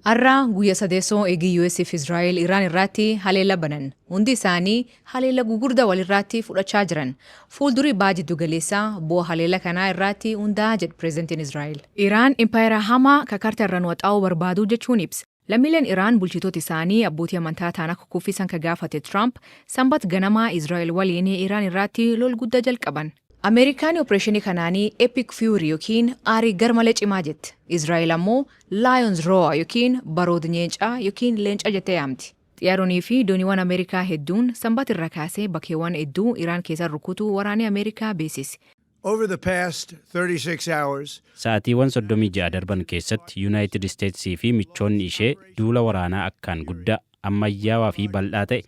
Har'a guyyaa sadeessoo eegii US fi Israa'el Iraan irratti haleella banan. Hundi isaanii haleella gugurdaa walirratti fudhachaa jiran. Fuuldurii baajiddu galeessaa bu'aa haleella kanaa irratti hundaa jedhu pireezidantiin Israa'el. Iraan impaayera hamaa kakarta irraan waxaa'uu barbaadu jechuun ibsa. Lammiileen Iraan bulchitoota isaanii abbootii amantaa ta'an akka kuffisan ka gaafate Trump sanbata ganamaa Israa'el waliin Iraan irratti lol guddaa jalqaban. Ameerikaan opereeshinii kanaanii Epic Fury yookiin aarii garmalee cimaa jette. Israa'el ammoo Lions Roar yookiin baroota nyeencaa yookiin leenca jettee yaamti. Xiyyaaronni fi dooniiwwan Ameerikaa hedduun sanbata irra kaasee bakkeewwan hedduu Iraan keessa rukutuu waraanni Ameerikaa beeksise. Over the past 36 hours, Sa'aatiiwwan 36 darban keessatti United Statesii fi michoonni ishee duula waraanaa akkaan guddaa ammayyaawaa fi bal'aa ta'e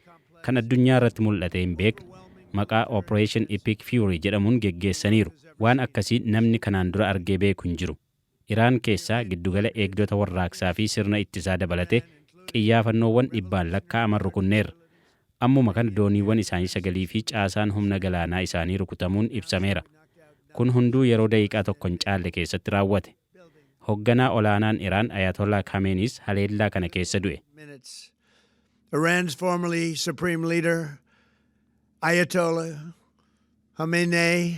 kan addunyaa irratti mul'ate hin beekne maqaa Operation Epic Fury jedhamuun geggeessaniiru. Waan akkasii namni kanaan dura argee beeku hin jiru. Iraan keessaa giddugala eegdota warraaqsaa fi sirna ittisaa dabalate xiyyaaffannoowwan dhibbaan lakkaa'aman rukunneerra. Ammuma kana dooniiwwan isaanii 9 fi caasaan humna galaanaa isaanii rukutamuun ibsameera. Kun hunduu yeroo daqiiqaa tokko hin caalle keessatti raawwate. Hoogganaa olaanaan Iraan Ayatollah Khameneiis haleellaa kana keessa du'e. Iran's formerly supreme leader, Ayatollah Khamenei,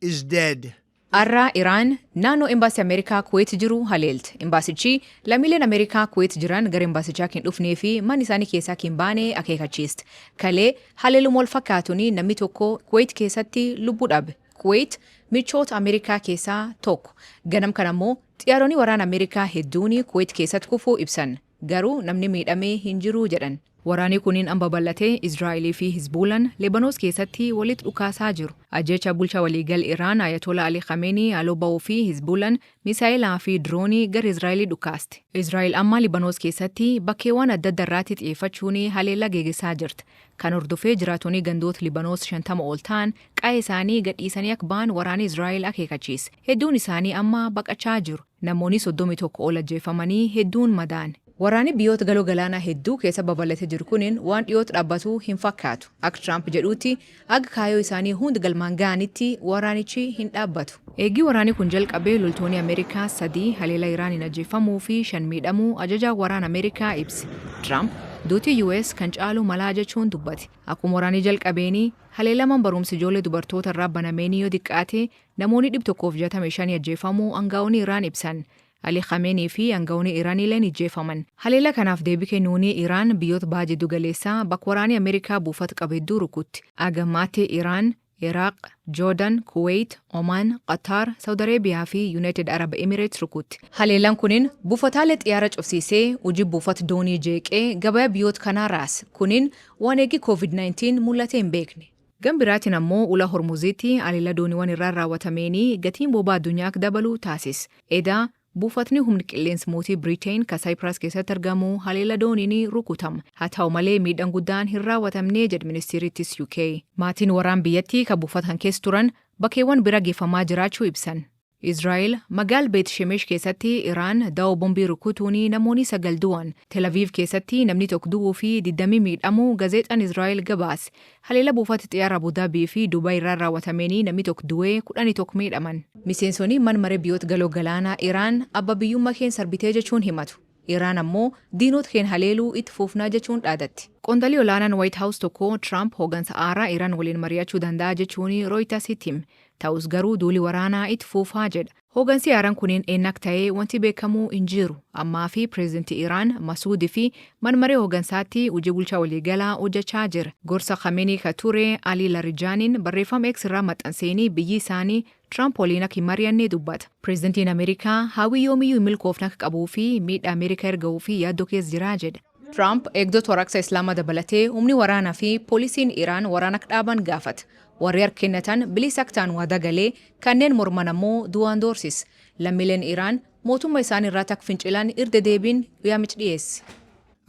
is dead. Har'a Iraan naannoo embaasii Ameerikaa Kuwait jiru haleelte. Embaasichi lammiileen Ameerikaa Kuwait jiran gara embaasichaa kan dhufnee fi manni isaanii keessaa kan baane akeekachiiste. Kalee haleeluma wal fakkaatuun namni tokko Kuwait keessatti lubbuu dhabe. Kuwait michoota Ameerikaa keessaa tokko. Ganam kana ammoo xiyyaaronni waraana Ameerikaa hedduun Kuwait keessatti kufuu ibsan. Garuu namni miidhamee hin jiru jedhan. Waraanni kuniin amma bal'atee Israa'elii fi Hizbuulaan Lebanoos keessatti walitti dhukaasaa jiru. Ajjecha bulchaa waliigal Iraan Ayatollah Ali Khamenei haaloo ba'uu fi Hizbuulaan misaayilaa fi diroonii gara Israa'elii dhukaaste. Israa'el amma Libanoos keessatti bakkeewwan adda addaa irratti xiyyeeffachuun haleellaa geggeessaa jirti. Kan hordofee jiraatonni gandoota Libanoos 50 ol ta'an qe'ee isaanii gadhiisanii akka ba'an waraanni Israa'el akeekachiise. Hedduun isaanii amma baqachaa jiru. Namoonni 31 ol ajjeefamanii hedduun madaa'an. Waraanni biyyoota galoo galaanaa hedduu keessa babal'atee jiru kuniin waan dhiyootti dhaabbatu hin fakkaatu. Akka Trump jedhuutti akka kaayyoo isaanii hundi galmaan ga'anitti waraanichi hin dhaabbatu. Eegii waraanni kun jalqabee loltoonni Ameerikaa 3 haleela Iraaniin ajjeefamuu fi 5 miidhamuu ajajaa waraana Ameerikaa ibse. Trump duutii US kan caalu malaa jechuun dubbate. Akkuma waraanni jalqabeenii haleelaman barumsi ijoollee dubartoota irraa banameenii yoo xiqqaate namoonni 165 ajjeefamuu aangaa'onni Iraan ibsan. Ali Khamenei fi aangaa'onni Iraaniileen ajjeefaman. Haleela kanaaf deebii kennuun Iraan biyyoota baha jiddu galeessaa bakka waraanni Ameerikaa buufata qabu hedduu rukutti. Agammaatti Iraan, Iraaq, Jordan, Kuwait, Oman, Qatar, Saudi Arabiyaa fi United Arab Emirates rukutti. Haleelaan kuniin buufataalee xiyyaara cufsiisee hojii buufata doonii jeeqee gabaa biyyoota kanaa raase. Kuniin waan eegii COVID-19 mul'atee hin beekne. Gambiraatiin ammoo ula Hormuziitti haleela dooniiwwan irraan raawwatameenii gatiin boba'aa addunyaa akka dabalu taasise. Edaa buufatni humni qilleensa mootii Biriteen kan Saayipiraas keessatti argamu haleela dooniin rukutama. Haa ta'u malee miidhaan guddaan hin raawwatamne jedhu ministeerittis UK. Maatiin waraan biyyattii kan buufatan keessa turan bakkeewwan bira geeffamaa jiraachuu ibsan. Israa'el magaala Beet Shemesh keessatti Iraan da'oo bombii rukutuun namoonni 9 du'an. Tel Aviv keessatti namni 1 du'uu fi 20 miidhamuu gazeexaan Israa'el gabaase. Haleela buufata xiyyaara Abu Dhabii fi Dubaay irraa raawwatameen namni 1 du'ee 11 miidhaman. Miseensonni mana maree biyyoota galoo galaanaa Iraan abba biyyummaa keenya sarbitee jechuun himatu. Iraan ammoo diinota keenya haleeluu itti fufnaa jechuun dhaadatti. Qondaalli olaanaan White House tokko Trump hoggansa aaraa Iraan waliin mari'achuu danda'a jechuun Reuters hime. Ta'us garuu duuli waraanaa itti fufaa jedha. Hoggansi aaraan kuniin eennak ta'ee wanti beekamuu hin jiru. Ammaa fi pireezidantii Iraan Masuudii fi mana maree hoggansaatti hojii bulchaa waliigalaa hojjechaa jira. Gorsa Khamenei ka ture Ali Larijaaniin barreeffama X irraa maxxanseenii biyyi isaanii Trump waliin akka hin mari'anne dubbata. Pireezidantiin Ameerikaa hawwii yoomiyyuu hin milkoofne akka qabuu fi miidhaa Ameerikaa erga'uu fi yaaddoo keessa jira jedha. Trump eegdota warraaqsa Islaamaa dabalatee humni waraanaa fi poolisiin Iraan waraana akka dhaaban gaafata. Warri harka kennatan bilisa akka ta'an waadaa galee kanneen morman ammoo du'aan doorsisa. Lammiileen Iraan mootummaa isaanii irratti akka fincilaan irra deebiin yaamicha dhiyeesse.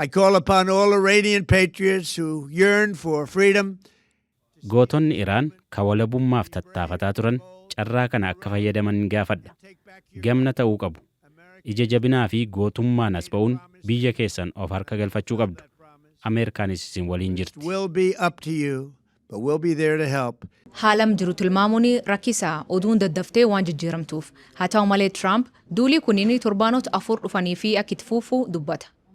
I call upon all Iranian patriots who yearn for freedom. Gootonni Iraan kan walabummaaf tattaafataa turan carraa kana akka fayyadaman gaafadha. Gamna ta'uu qabu. Ija jabinaa fi gootummaan as ba'uun biyya keessan of harka galfachuu qabdu. Ameerikaanis isin waliin jirti. Will be up to you, but we'll be there to help. Haalam jiru tilmaamuun rakkisaa oduun daddaftee waan jijjiiramtuuf. Haa ta'u malee Trump duulii kunniin torbaanota 4 dhufanii fi akka itti fufu dubbata.